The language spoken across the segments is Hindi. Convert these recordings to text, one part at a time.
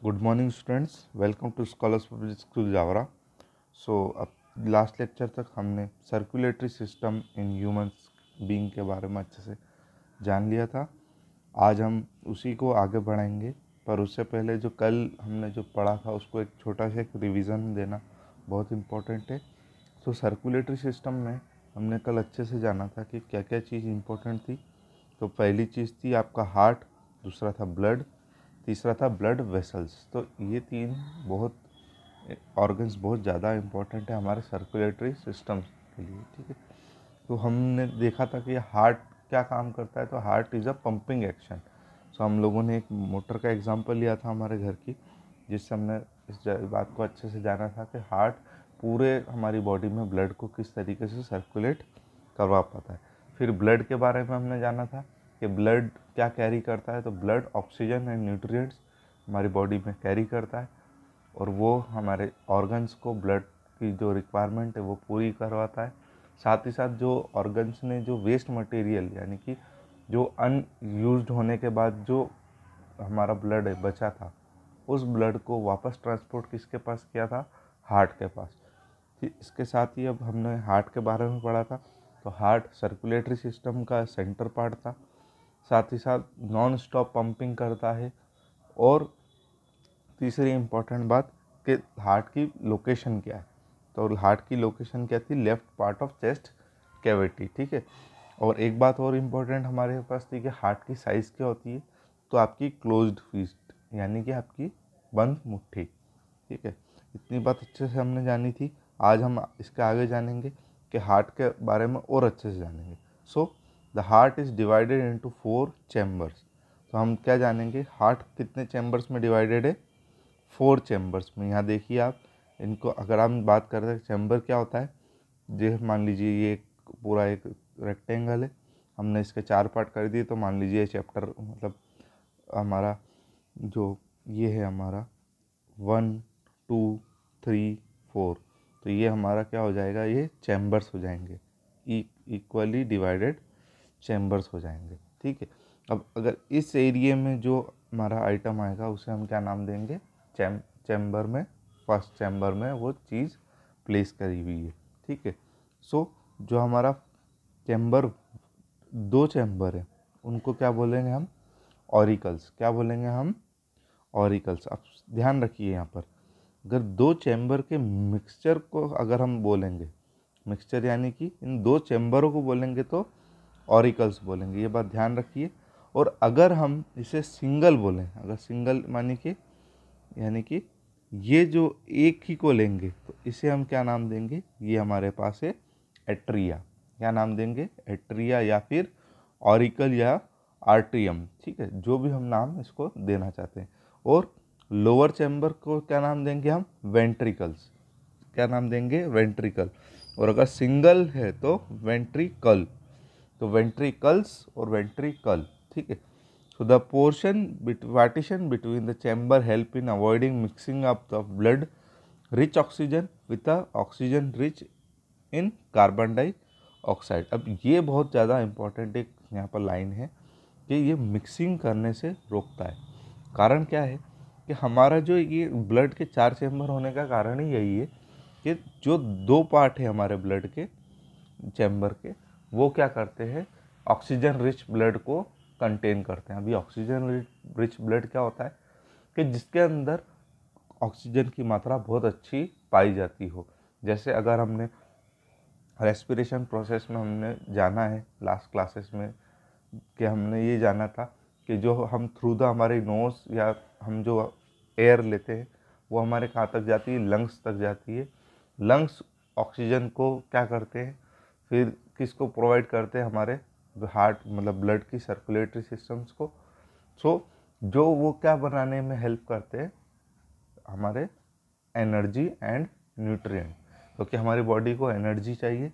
Good morning students, welcome to Scholars Public School Javara. अब लास्ट लेक्चर तक हमने circulatory system in humans being के बारे में अच्छे से जान लिया था। आज हम उसी को आगे बढ़ाएंगे, पर उससे पहले जो कल हमने जो पढ़ा था उसको एक छोटा सा एक रिवीजन देना बहुत इम्पोर्टेंट है। सर्कुलेटरी सिस्टम में हमने कल अच्छे से जाना था कि क्या क्या चीज़ इम्पोर्टेंट थी। तो पहली चीज़ थी आपका हार्ट, दूसरा था ब्लड, तीसरा था ब्लड वेसल्स। तो ये तीन बहुत ऑर्गन्स बहुत ज़्यादा इम्पोर्टेंट है हमारे सर्कुलेटरी सिस्टम के लिए, ठीक है। तो हमने देखा था कि हार्ट क्या काम करता है। तो heart is a pumping action. हम लोगों ने एक मोटर का एग्जांपल लिया था हमारे घर की, जिससे हमने इस बात को अच्छे से जाना था कि हार्ट पूरे हमारी बॉडी में ब्लड को किस तरीके से सर्कुलेट करवा पाता है। फिर ब्लड के बारे में हमने जाना था कि ब्लड क्या कैरी करता है। तो ब्लड ऑक्सीजन एंड न्यूट्रिएंट्स हमारी बॉडी में कैरी करता है और वो हमारे ऑर्गन्स को ब्लड की जो रिक्वायरमेंट है वो पूरी करवाता है। साथ ही साथ जो ऑर्गन्स ने जो वेस्ट मटेरियल यानी कि जो अनयूज्ड होने के बाद जो हमारा ब्लड है बचा था, उस ब्लड को वापस ट्रांसपोर्ट किसके पास किया था? हार्ट के पास। इसके साथ ही अब हमने हार्ट के बारे में पढ़ा था। तो हार्ट सर्कुलेटरी सिस्टम का सेंटर पार्ट था, साथ ही साथ नॉन स्टॉप पंपिंग करता है। और तीसरी इम्पॉर्टेंट बात कि हार्ट की लोकेशन क्या है। तो हार्ट की लोकेशन क्या थी? Left part of chest cavity, ठीक है। और एक बात और इम्पॉर्टेंट हमारे पास थी कि हार्ट की साइज़ क्या होती है। तो आपकी क्लोज्ड फिस्ट यानी कि आपकी बंद मुट्ठी, ठीक है। इतनी बात अच्छे से हमने जानी थी। आज हम इसके आगे जानेंगे कि हार्ट के बारे में और अच्छे से जानेंगे। The heart is divided into 4 chambers. तो हम क्या जानेंगे, हार्ट कितने चैम्बर्स में डिवाइडेड है? 4 चैम्बर्स में। यहाँ देखिए आप इनको, अगर हम बात करते हैं चैम्बर क्या होता है, जे मान लीजिए ये एक पूरा एक रेक्टेंगल है, हमने इसके 4 पार्ट कर दिए। तो मान लीजिए चैप्टर मतलब हमारा जो ये है हमारा 1 2 3 4, तो ये हमारा क्या हो जाएगा? ये चैम्बर्स हो जाएंगे, इक्वली डिवाइडेड चैम्बर्स हो जाएंगे, ठीक है। अब अगर इस एरिया में जो हमारा आइटम आएगा उसे हम क्या नाम देंगे? चैम्बर में, फर्स्ट चैम्बर में वो चीज़ प्लेस करी हुई है, ठीक है। जो हमारा चैम्बर, 2 चैम्बर है, उनको क्या बोलेंगे हम? ऑरिकल्स। क्या बोलेंगे हम? ऑरिकल्स। अब ध्यान रखिए यहाँ पर, अगर 2 चैम्बर के मिक्सचर को अगर हम बोलेंगे, मिक्सचर यानी कि इन 2 चैम्बरों को बोलेंगे तो ऑरिकल्स बोलेंगे, ये बात ध्यान रखिए। और अगर हम इसे सिंगल बोलें, अगर सिंगल मानी कि यानी कि ये जो एक ही को लेंगे, तो इसे हम क्या नाम देंगे? ये हमारे पास है एट्रिया। क्या नाम देंगे? एट्रिया या फिर ऑरिकल या आर्ट्रियम, ठीक है, जो भी हम नाम इसको देना चाहते हैं। और लोअर चैम्बर को क्या नाम देंगे हम? वेंट्रिकल्स। क्या नाम देंगे? वेंट्रिकल। और अगर सिंगल है तो वेंट्रिकल। तो वेंट्रिकल्स और वेंट्रिकल, ठीक है। So the partition between the chamber help in avoiding mixing up of blood rich oxygen with the oxygen rich in carbon dioxide. अब ये बहुत ज़्यादा इम्पोर्टेंट एक यहाँ पर लाइन है कि ये मिक्सिंग करने से रोकता है। कारण क्या है कि हमारा जो ये ब्लड के 4 चैम्बर होने का कारण ही यही है कि जो 2 पार्ट है हमारे ब्लड के चैम्बर के, वो क्या करते हैं? ऑक्सीजन रिच ब्लड को कंटेन करते हैं। अभी ऑक्सीजन रिच ब्लड क्या होता है कि जिसके अंदर ऑक्सीजन की मात्रा बहुत अच्छी पाई जाती हो। जैसे अगर हमने रेस्पिरेशन प्रोसेस में हमने जाना है लास्ट क्लासेस में कि हमने ये जाना था कि जो हम थ्रू द हमारे नोज या हम जो एयर लेते हैं वो हमारे कहाँ तक जाती है? लंग्स तक जाती है। लंग्स ऑक्सीजन को क्या करते हैं? फिर किसको प्रोवाइड करते हैं? हमारे हार्ट मतलब ब्लड की सर्कुलेटरी सिस्टम्स को। जो वो क्या बनाने में हेल्प करते हैं? हमारे एनर्जी एंड न्यूट्रिएंट। क्योंकि हमारी बॉडी को एनर्जी चाहिए,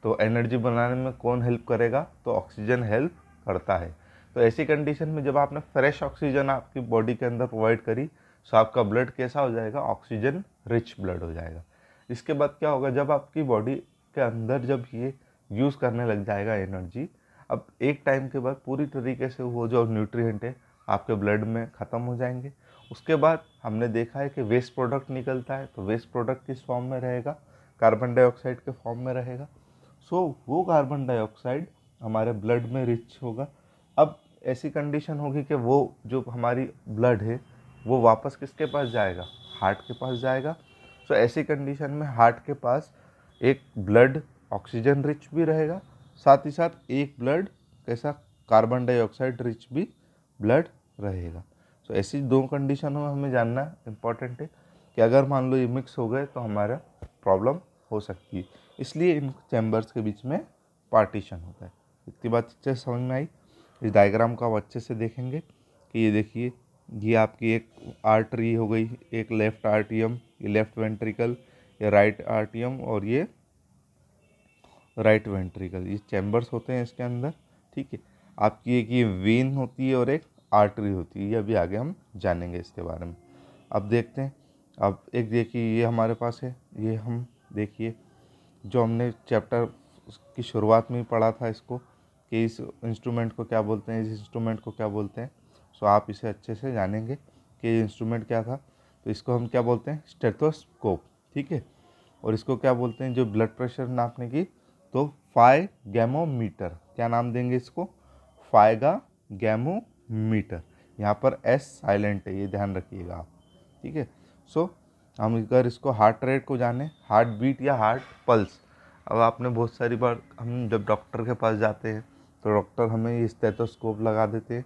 तो एनर्जी बनाने में कौन हेल्प करेगा? तो ऑक्सीजन हेल्प करता है। तो ऐसी कंडीशन में जब आपने फ्रेश ऑक्सीजन आपकी बॉडी के अंदर प्रोवाइड करी, तो आपका ब्लड कैसा हो जाएगा? ऑक्सीजन रिच ब्लड हो जाएगा। इसके बाद क्या होगा? जब आपकी बॉडी के अंदर जब ये यूज़ करने लग जाएगा एनर्जी, अब एक टाइम के बाद पूरी तरीके से वो जो न्यूट्रिएंट है आपके ब्लड में ख़त्म हो जाएंगे उसके बाद हमने देखा है कि वेस्ट प्रोडक्ट निकलता है, तो वेस्ट प्रोडक्ट किस फॉर्म में रहेगा, कार्बन डाइऑक्साइड के फॉर्म में रहेगा। सो वो कार्बन डाइऑक्साइड हमारे ब्लड में रिच होगा। अब ऐसी कंडीशन होगी कि वो जो हमारी ब्लड है वो वापस किसके पास जाएगा, हार्ट के पास जाएगा। सो ऐसी कंडीशन में हार्ट के पास एक ब्लड ऑक्सीजन रिच भी रहेगा, साथ ही साथ एक ब्लड कैसा, कार्बन डाइऑक्साइड रिच भी ब्लड रहेगा। सो ऐसी दो कंडीशनों में हमें जानना इम्पॉर्टेंट है कि अगर मान लो ये मिक्स हो गए तो हमारा प्रॉब्लम हो सकती है, इसलिए इन चैम्बर्स के बीच में पार्टीशन होता है। इतनी बात अच्छे से समझ में आई। इस डायग्राम को आप अच्छे से देखेंगे कि ये देखिए, ये आपकी एक आर्टरी हो गई, एक लेफ्ट आर्टियम, ये लेफ्ट वेंट्रिकल, ये राइट आर्टियम और ये राइट वेंट्रिकल, ये चैम्बर्स होते हैं इसके अंदर। ठीक है, आपकी एक ये वेन होती है और एक आर्टरी होती है, ये अभी आगे हम जानेंगे इसके बारे में। अब देखते हैं, अब एक देखिए ये हमारे पास है, ये हम देखिए जो हमने चैप्टर की शुरुआत में ही पढ़ा था इसको, कि इस इंस्ट्रूमेंट को क्या बोलते हैं, इस इंस्ट्रूमेंट को क्या बोलते हैं। सो आप इसे अच्छे से जानेंगे कि ये इंस्ट्रूमेंट क्या था। तो इसको हम क्या बोलते हैं, स्टेथोस्कोप। ठीक है, और इसको क्या बोलते हैं जो ब्लड प्रेशर नापने की, तो फाइगैमोमीटर। क्या नाम देंगे इसको, फाइगैमोमीटर। यहाँ पर एस साइलेंट है, ये ध्यान रखिएगा आप। ठीक है, सो हम अगर इसको हार्ट रेट को जाने, हार्ट बीट या हार्ट पल्स। अब आपने बहुत सारी बार, हम जब डॉक्टर के पास जाते हैं तो डॉक्टर हमें ये स्टेथोस्कोप लगा देते हैं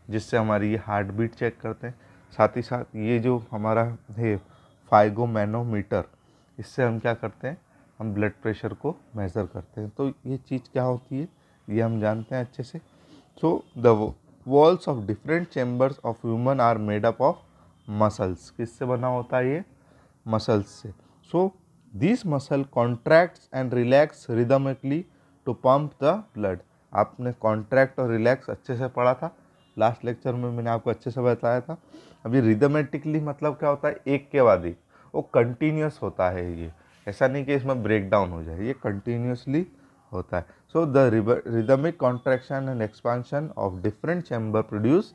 जिससे हमारी ये हार्ट बीट चेक करते हैं। साथ ही साथ ये जो हमारा है फाइगोमैनोमीटर, इससे हम क्या करते हैं, हम ब्लड प्रेशर को मेज़र करते हैं। तो ये चीज़ क्या होती है ये हम जानते हैं अच्छे से। So the walls of different chambers of human are made up of muscles. किससे बना होता है ये, मसल्स से। So this muscle contracts and relax rhythmically to pump the blood. आपने कॉन्ट्रैक्ट और रिलैक्स अच्छे से पढ़ा था, लास्ट लेक्चर में मैंने आपको अच्छे से बताया था। अभी रिदमेटिकली मतलब क्या होता है, एक के बाद एक, वो कंटिन्यूस होता है। ये ऐसा नहीं कि इसमें ब्रेक डाउन हो जाए, ये कंटिन्यूसली होता है। So the rhythmic contraction and expansion of different chamber produce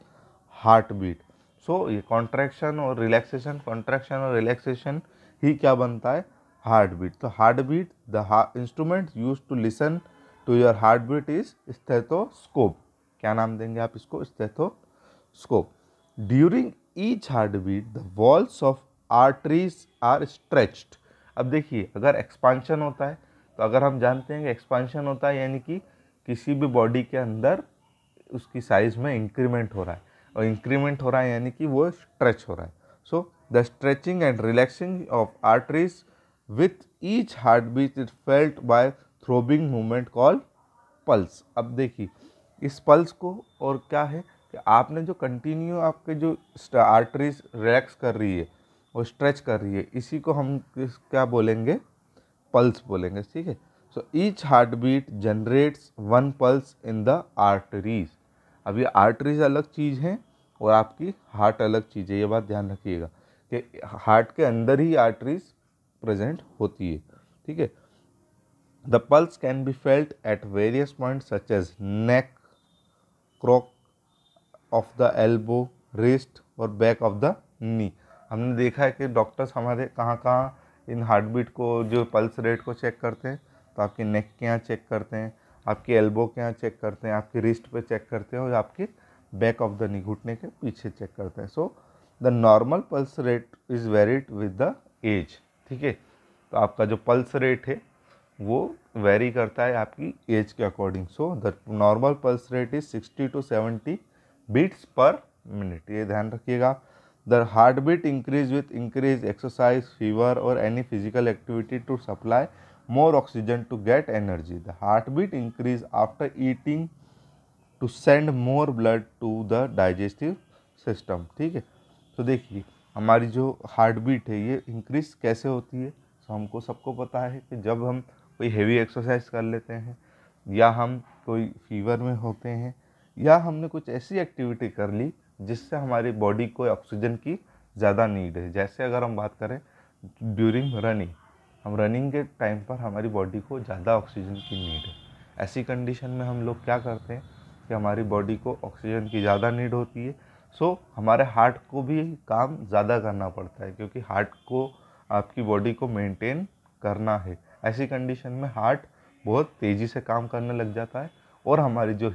heart beat. So ये कॉन्ट्रैक्शन और रिलैक्सेशन, कॉन्ट्रैक्शन और रिलैक्सेशन ही क्या बनता है, हार्ट बीट। तो heart beat, the instrument use to listen to your heart beat is stethoscope. क्या नाम देंगे आप इसको, stethoscope. During each heart beat the walls of arteries are stretched. अब देखिए, अगर एक्सपांशन होता है तो अगर हम जानते हैं कि एक्सपांशन होता है यानी कि किसी भी बॉडी के अंदर उसकी साइज में इंक्रीमेंट हो रहा है, और इंक्रीमेंट हो रहा है यानी कि वो स्ट्रेच हो रहा है। So the stretching and relaxing of arteries with each heart beat is felt by throbbing movement called pulse. अब देखिए इस पल्स को, और क्या है कि आपने जो कंटिन्यू आपके जो आर्टरीज रिलैक्स कर रही है, वो स्ट्रेच कर रही है, इसी को हम क्या बोलेंगे, पल्स बोलेंगे। ठीक है, so each heart beat generates one pulse in the arteries. अब ये आर्टरीज अलग चीज़ हैं और आपकी हार्ट अलग चीज़ है, ये बात ध्यान रखिएगा कि हार्ट के अंदर ही आर्टरीज प्रेजेंट होती है। ठीक है, the pulse can be felt at various points such as neck, crook of the elbow, wrist और बैक ऑफ द नी। हमने देखा है कि डॉक्टर्स हमारे कहाँ कहाँ इन हार्ट बीट को, जो पल्स रेट को चेक करते हैं, तो आपके नेक के यहाँ चेक करते हैं, आपके एल्बो के यहाँ चेक करते हैं, आपके रिस्ट पे चेक करते हैं और आपके बैक ऑफ द नी, घुटने के पीछे चेक करते हैं। So the normal pulse rate is varied with the age. ठीक है, तो आपका जो पल्स रेट है वो वेरी करता है आपकी एज के according. So the normal pulse rate is 60 to 70 beats per minute, ये ध्यान रखिएगा। The heart beat increase with increase exercise, fever और any physical activity to supply more oxygen to get energy. The heartbeat increase after eating to send more blood to the digestive system. ठीक है, तो देखिए हमारी जो हार्ट बीट है ये इंक्रीज कैसे होती है। तो हमको सबको पता है कि जब हम कोई हेवी एक्सरसाइज कर लेते हैं, या हम कोई फीवर में होते हैं, या हमने कुछ ऐसी एक्टिविटी कर ली जिससे हमारी बॉडी को ऑक्सीजन की ज़्यादा नीड है। जैसे अगर हम बात करें ड्यूरिंग रनिंग, हम रनिंग के टाइम पर हमारी बॉडी को ज़्यादा ऑक्सीजन की नीड है। ऐसी कंडीशन में हम लोग क्या करते हैं कि हमारी बॉडी को ऑक्सीजन की ज़्यादा नीड होती है, सो हमारे हार्ट को भी काम ज़्यादा करना पड़ता है, क्योंकि हार्ट को आपकी बॉडी को मेंटेन करना है। ऐसी कंडीशन में हार्ट बहुत तेज़ी से काम करने लग जाता है और हमारी जो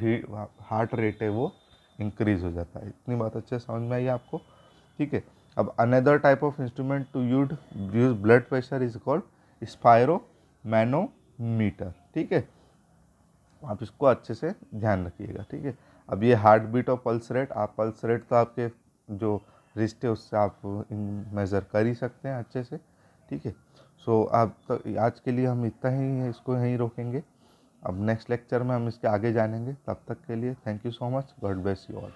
हार्ट रेट है वो इंक्रीज हो जाता है। इतनी बात अच्छे समझ में आई आपको? ठीक है। अब another type of instrument to use blood pressure is called sphygmomanometer. ठीक है, आप इसको अच्छे से ध्यान रखिएगा। ठीक है, अब ये हार्ट बीट और पल्स रेट, आप पल्स रेट तो आपके जो रिस्ट है उससे आप मेज़र कर ही सकते हैं अच्छे से। ठीक है, सो अब तो आज के लिए हम इतना ही इसको यहीं रोकेंगे। अब नेक्स्ट लेक्चर में हम इसके आगे जानेंगे। तब तक के लिए thank you so much. God bless you all.